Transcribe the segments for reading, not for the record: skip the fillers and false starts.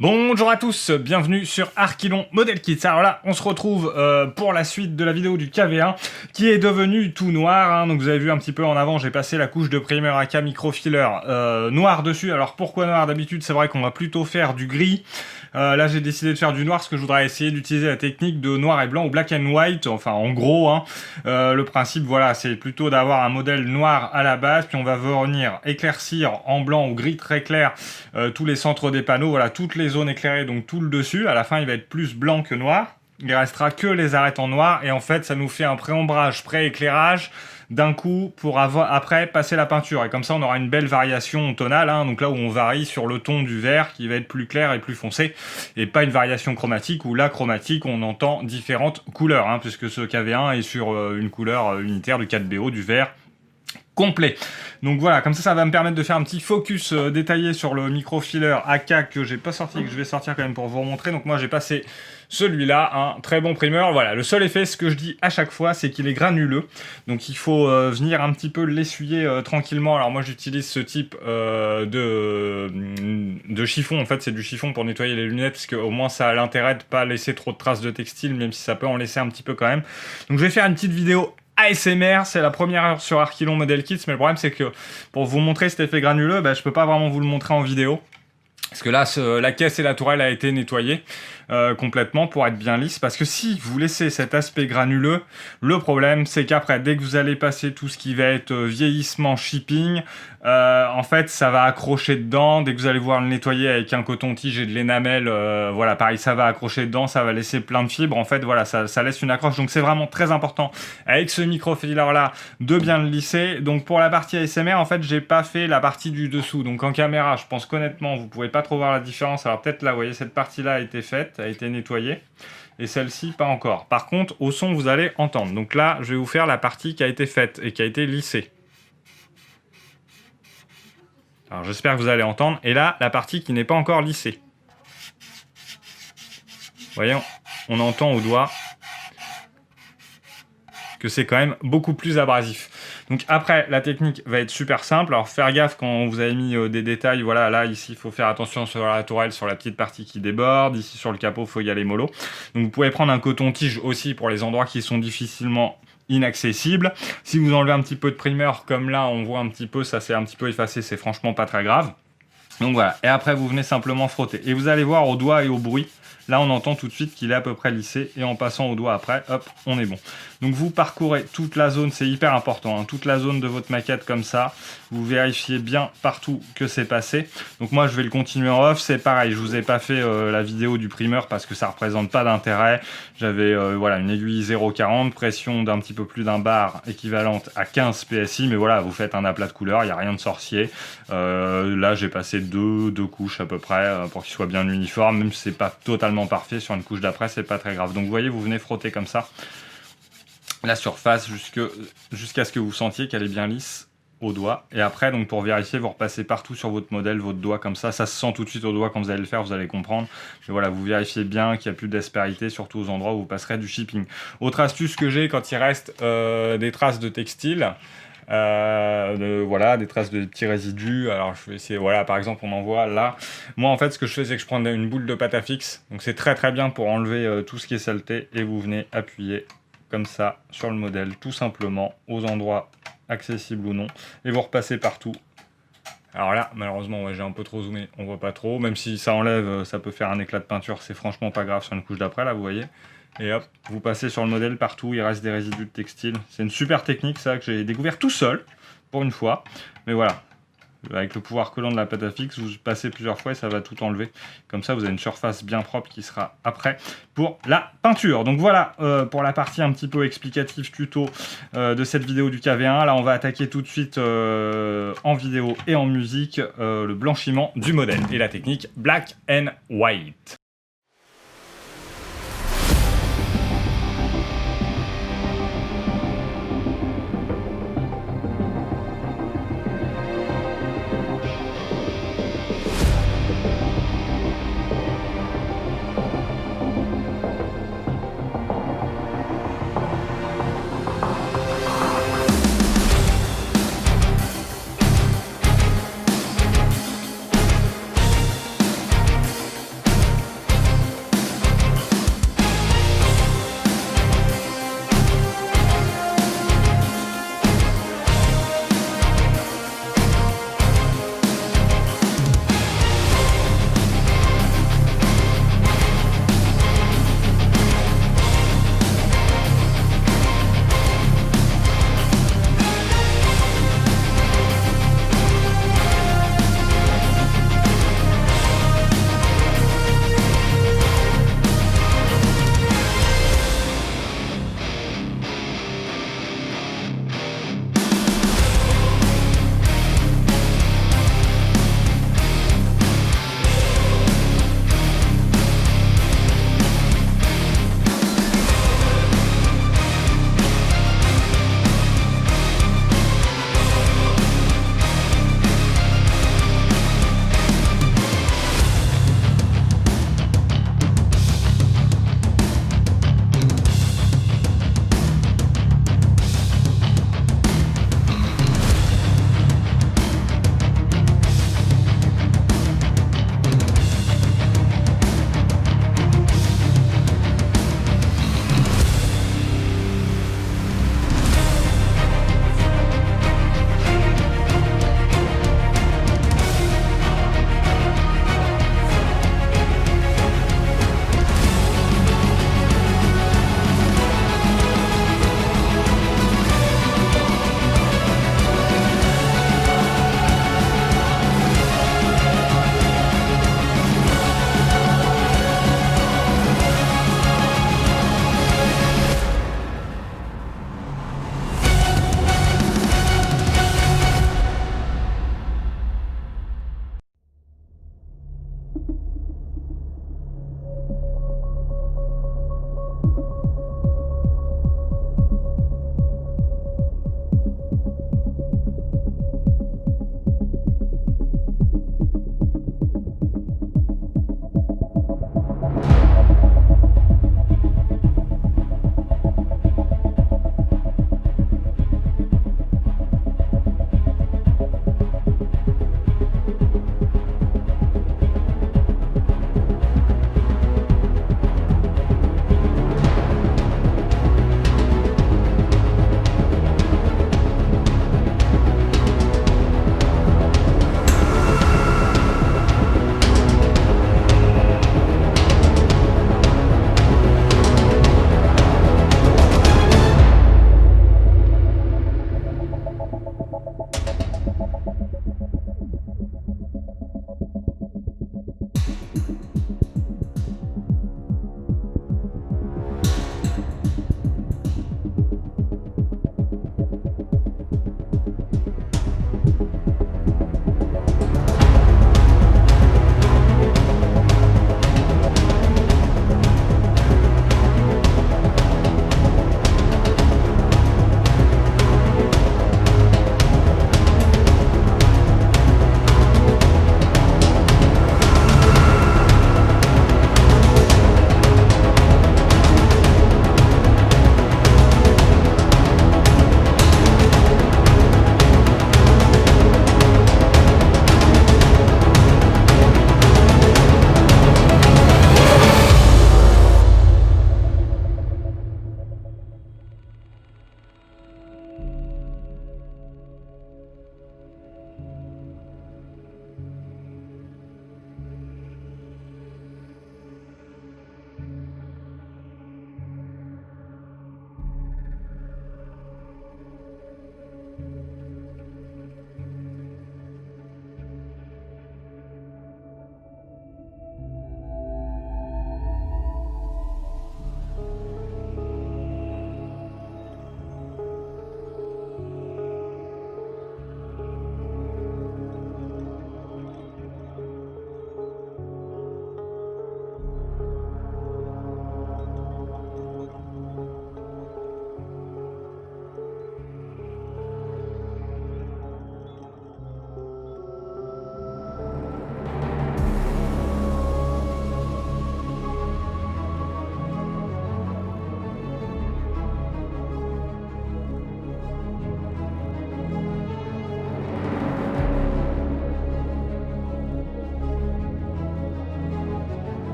Bonjour à tous, bienvenue sur Archilon Model Kits. Alors là, on se retrouve pour la suite de la vidéo du KV1 qui est devenu tout noir. Hein. Donc vous avez vu un petit peu en avant, j'ai passé la couche de primer AK microfiler noir dessus. Alors pourquoi noir? D'habitude, c'est vrai qu'on va plutôt faire du gris. Là, j'ai décidé de faire du noir parce que je voudrais essayer d'utiliser la technique de noir et blanc ou black and white. Enfin, en gros, hein, le principe, voilà, c'est plutôt d'avoir un modèle noir à la base, puis on va venir éclaircir en blanc ou gris très clair tous les centres des panneaux, voilà, toutes les zones éclairées, donc tout le dessus. À la fin, il va être plus blanc que noir. Il restera que les arêtes en noir et en fait, ça nous fait un pré-ombrage, pré-éclairage d'un coup pour après passer la peinture. Et comme ça, on aura une belle variation tonale, hein, donc là où on varie sur le ton du vert qui va être plus clair et plus foncé, et pas une variation chromatique où la chromatique, on entend différentes couleurs, hein, puisque ce KV1 est sur une couleur unitaire du 4BO, du vert complet. Donc voilà, comme ça va me permettre de faire un petit focus détaillé sur le microfiler AK que j'ai pas sorti, que je vais sortir quand même pour vous remontrer. Donc moi j'ai passé celui-là, un très bon primeur. Voilà, le seul effet, ce que je dis à chaque fois, c'est qu'il est granuleux. Donc il faut venir un petit peu l'essuyer tranquillement. Alors moi j'utilise ce type de chiffon. En fait c'est du chiffon pour nettoyer les lunettes, parce qu'au moins ça a l'intérêt de pas laisser trop de traces de textile, même si ça peut en laisser un petit peu quand même. Donc je vais faire une petite vidéo ASMR, c'est la première heure sur Archilon Model Kits, mais le problème c'est que pour vous montrer cet effet granuleux, je peux pas vraiment vous le montrer en vidéo. Parce que là, la caisse et la tourelle a été nettoyée complètement pour être bien lisse. Parce que si vous laissez cet aspect granuleux, le problème c'est qu'après, dès que vous allez passer tout ce qui va être vieillissement, shipping, en fait ça va accrocher dedans. Dès que vous allez voir le nettoyer avec un coton-tige et de l'énamel, voilà, pareil, ça va accrocher dedans, ça va laisser plein de fibres. En fait, voilà, ça laisse une accroche. Donc c'est vraiment très important avec ce microfiler là de bien le lisser. Donc pour la partie ASMR, en fait, j'ai pas fait la partie du dessous. Donc en caméra, je pense qu'honnêtement, vous pouvez pas trop voir la différence. Alors peut-être là, vous voyez, cette partie-là a été faite, a été nettoyée, et celle-ci pas encore. Par contre, au son, vous allez entendre. Donc là, je vais vous faire la partie qui a été faite et qui a été lissée. Alors j'espère que vous allez entendre. Et là, la partie qui n'est pas encore lissée. Voyons, on entend au doigt que c'est quand même beaucoup plus abrasif. Donc après, la technique va être super simple. Alors faire gaffe quand vous avez mis des détails. Voilà, là, ici, il faut faire attention sur la tourelle, sur la petite partie qui déborde. Ici, sur le capot, il faut y aller mollo. Donc vous pouvez prendre un coton-tige aussi pour les endroits qui sont difficilement inaccessibles. Si vous enlevez un petit peu de primer, comme là, on voit un petit peu, ça s'est un petit peu effacé, c'est franchement pas très grave. Donc voilà, et après, vous venez simplement frotter. Et vous allez voir au doigt et au bruit. Là, on entend tout de suite qu'il est à peu près lissé. Et en passant au doigt après, hop, on est bon. Donc vous parcourez toute la zone, c'est hyper important, hein, toute la zone de votre maquette comme ça. Vous vérifiez bien partout que c'est passé. Donc moi, je vais le continuer en off. C'est pareil, je vous ai pas fait la vidéo du primer parce que ça représente pas d'intérêt. J'avais voilà, une aiguille 0,40, pression d'un petit peu plus d'un bar équivalente à 15 PSI. Mais voilà, vous faites un aplat de couleur, il n'y a rien de sorcier. Là, j'ai passé deux couches à peu près pour qu'il soit bien uniforme. Même si c'est pas totalement parfait, sur une couche d'après, c'est pas très grave. Donc vous voyez, vous venez frotter comme ça la surface jusqu'à ce que vous sentiez qu'elle est bien lisse au doigt. Et après, donc pour vérifier, vous repassez partout sur votre modèle, votre doigt comme ça. Ça se sent tout de suite au doigt quand vous allez le faire, vous allez comprendre. Mais voilà, vous vérifiez bien qu'il n'y a plus d'aspérité, surtout aux endroits où vous passerez du shipping. Autre astuce que j'ai, quand il reste des traces de textile, voilà, des traces de petits résidus. Alors je vais essayer, voilà, par exemple on en voit là. Moi en fait ce que je fais, c'est que je prends une boule de pâte à fixe. Donc c'est très bien pour enlever tout ce qui est saleté. Et vous venez appuyer comme ça sur le modèle, tout simplement, aux endroits accessibles ou non, et vous repassez partout. Alors là, malheureusement, ouais, j'ai un peu trop zoomé, on voit pas trop, même si ça enlève, ça peut faire un éclat de peinture, c'est franchement pas grave sur une couche d'après, là, vous voyez. Et hop, vous passez sur le modèle partout, il reste des résidus de textile. C'est une super technique, ça, que j'ai découvert tout seul, pour une fois. Mais voilà, avec le pouvoir collant de la pâte à fixe, vous passez plusieurs fois et ça va tout enlever. Comme ça, vous avez une surface bien propre qui sera après pour la peinture. Donc voilà pour la partie un petit peu explicative tuto de cette vidéo du KV1. Là, on va attaquer tout de suite en vidéo et en musique le blanchiment du modèle et la technique Black and White.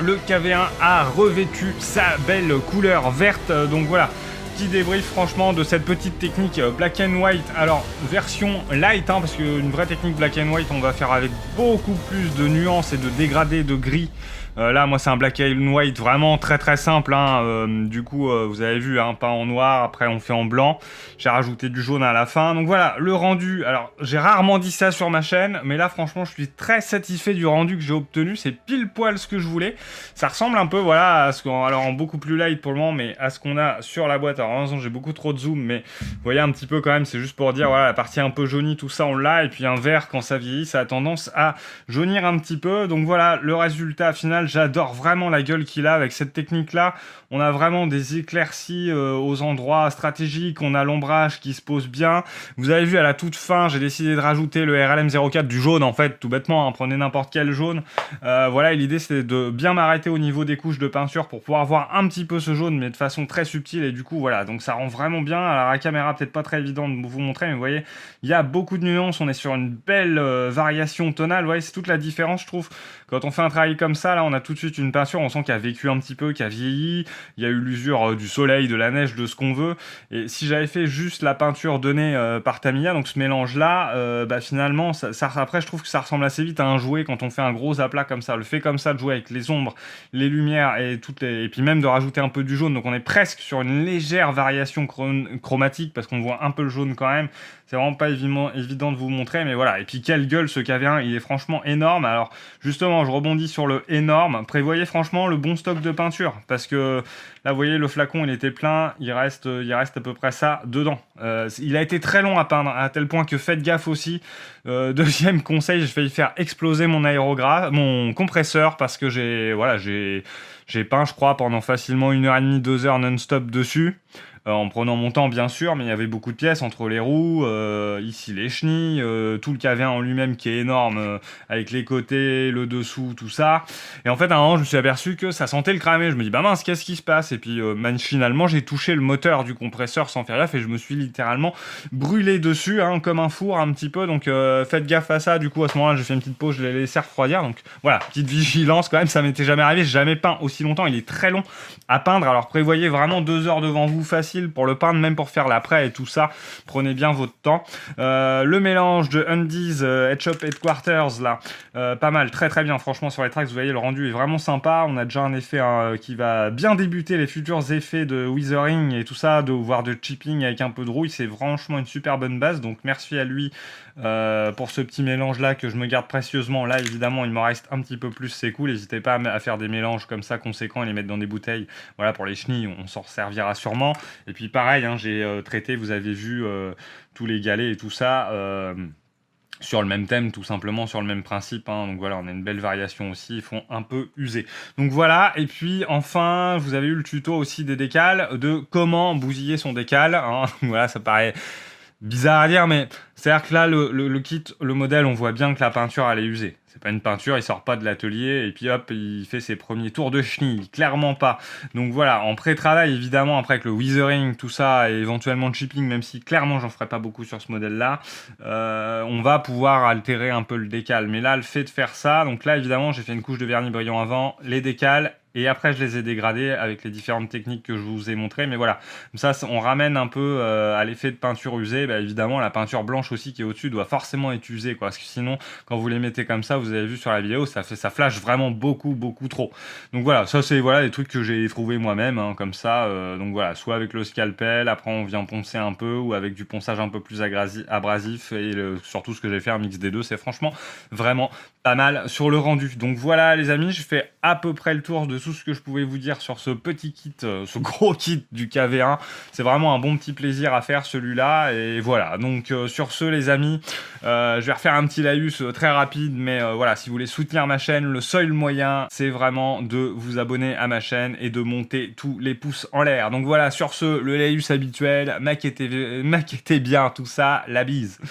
le KV1 a revêtu sa belle couleur verte. Donc voilà, petit débrief franchement de cette petite technique black and white. Alors version light, hein, parce qu'une vraie technique black and white on va faire avec beaucoup plus de nuances et de dégradés de gris. Là moi c'est un black and white vraiment très très simple, hein. Du coup vous avez vu, hein, pas en noir, après on fait en blanc, j'ai rajouté du jaune à la fin, donc voilà le rendu. Alors j'ai rarement dit ça sur ma chaîne, mais là franchement je suis très satisfait du rendu que j'ai obtenu, c'est pile poil ce que je voulais. Ça ressemble un peu voilà à ce qu'on, alors en beaucoup plus light pour le moment, mais à ce qu'on a sur la boîte. Alors en raison j'ai beaucoup trop de zoom, mais vous voyez un petit peu quand même, c'est juste pour dire voilà la partie un peu jaunie, tout ça on l'a, et puis un vert quand ça vieillit ça a tendance à jaunir un petit peu. Donc voilà le résultat final. J'adore vraiment la gueule qu'il a avec cette technique là. On a vraiment des éclaircies aux endroits stratégiques, on a l'ombrage qui se pose bien. Vous avez vu à la toute fin j'ai décidé de rajouter le RLM04, du jaune en fait tout bêtement, hein, prenez n'importe quel jaune. Voilà, l'idée c'était de bien m'arrêter au niveau des couches de peinture pour pouvoir voir un petit peu ce jaune, mais de façon très subtile, et du coup voilà, donc ça rend vraiment bien. Alors la caméra peut-être pas très évident de vous montrer, mais vous voyez il y a beaucoup de nuances, on est sur une belle variation tonale. Vous voyez, c'est toute la différence je trouve quand on fait un travail comme ça. Là on a tout de suite une peinture, on sent qu'elle a vécu un petit peu, qu'elle a vieilli, il y a eu l'usure du soleil, de la neige, de ce qu'on veut. Et si j'avais fait juste la peinture donnée par Tamiya, donc ce mélange là, finalement après je trouve que ça ressemble assez vite à un jouet quand on fait un gros aplat comme ça. Le fait comme ça de jouer avec les ombres, les lumières et et puis même de rajouter un peu du jaune, donc on est presque sur une légère variation chromatique parce qu'on voit un peu le jaune quand même. C'est vraiment pas évident de vous montrer, mais voilà. Et puis quelle gueule ce KV1, il est franchement énorme. Alors justement je rebondis sur le énorme, prévoyez franchement le bon stock de peinture, parce que là vous voyez le flacon il était plein, il reste à peu près ça dedans. Il a été très long à peindre, à tel point que faites gaffe aussi. Deuxième conseil, j'ai failli faire exploser mon compresseur, parce que j'ai peint je crois pendant facilement 1h30, 2h non-stop dessus. En prenant mon temps bien sûr, mais il y avait beaucoup de pièces entre les roues, ici les chenilles, tout le KV1 en lui-même qui est énorme, avec les côtés, le dessous, tout ça. Et en fait à un moment je me suis aperçu que ça sentait le cramé, je me dis bah mince qu'est-ce qui se passe, et puis finalement j'ai touché le moteur du compresseur sans faire gaffe et je me suis littéralement brûlé dessus, hein, comme un four un petit peu. Donc faites gaffe à ça. Du coup à ce moment-là j'ai fait une petite pause, je l'ai laissé refroidir, donc voilà, petite vigilance quand même, ça m'était jamais arrivé, j'ai jamais peint aussi longtemps, il est très long à peindre, alors prévoyez vraiment 2 heures devant vous facile pour le peindre, même pour faire l'après et tout ça, prenez bien votre temps. Le mélange de Undies Headshop Headquarters là, pas mal, très très bien franchement sur les tracks. Vous voyez le rendu est vraiment sympa, on a déjà un effet qui va bien débuter les futurs effets de weathering et tout ça, voire de chipping avec un peu de rouille. C'est franchement une super bonne base, donc merci à lui pour ce petit mélange là que je me garde précieusement. Là évidemment il m'en reste un petit peu plus, c'est cool, n'hésitez pas à faire des mélanges comme ça conséquents et les mettre dans des bouteilles, voilà, pour les chenilles on s'en servira sûrement. Et puis pareil, hein, j'ai traité, vous avez vu tous les galets et tout ça sur le même thème, tout simplement sur le même principe, hein. Donc voilà, on a une belle variation aussi, ils font un peu user. Donc voilà, et puis enfin vous avez eu le tuto aussi des décals, de comment bousiller son décal, hein. Voilà, ça paraît bizarre à dire, mais c'est-à-dire que là, le kit, le modèle, on voit bien que la peinture, elle est usée. C'est pas une peinture, il sort pas de l'atelier et puis hop, il fait ses premiers tours de chenille. Clairement pas. Donc voilà, en pré-travail, évidemment, après avec le weathering, tout ça, et éventuellement le chipping, même si clairement j'en ferai pas beaucoup sur ce modèle-là, on va pouvoir altérer un peu le décal. Mais là, le fait de faire ça, donc là, évidemment, j'ai fait une couche de vernis brillant avant, les décals, et après je les ai dégradés avec les différentes techniques que je vous ai montrées. Mais voilà, comme ça on ramène un peu à l'effet de peinture usée. Bah, évidemment la peinture blanche aussi qui est au-dessus doit forcément être usée, quoi, parce que sinon quand vous les mettez comme ça, vous avez vu sur la vidéo, ça flash vraiment beaucoup trop. Donc voilà, ça c'est voilà les trucs que j'ai trouvé moi-même, hein, comme ça. Donc voilà, soit avec le scalpel, après on vient poncer un peu, ou avec du ponçage un peu plus abrasif, et surtout ce que j'ai fait un mix des deux, c'est franchement vraiment pas mal sur le rendu. Donc voilà les amis, je fais à peu près le tour de tout ce que je pouvais vous dire sur ce petit kit, ce gros kit du KV1. C'est vraiment un bon petit plaisir à faire celui-là, et voilà. Donc sur ce les amis, je vais refaire un petit laïus très rapide, mais voilà, si vous voulez soutenir ma chaîne, le seul moyen c'est vraiment de vous abonner à ma chaîne et de monter tous les pouces en l'air. Donc voilà, sur ce, le laïus habituel, maquettez bien tout ça, la bise.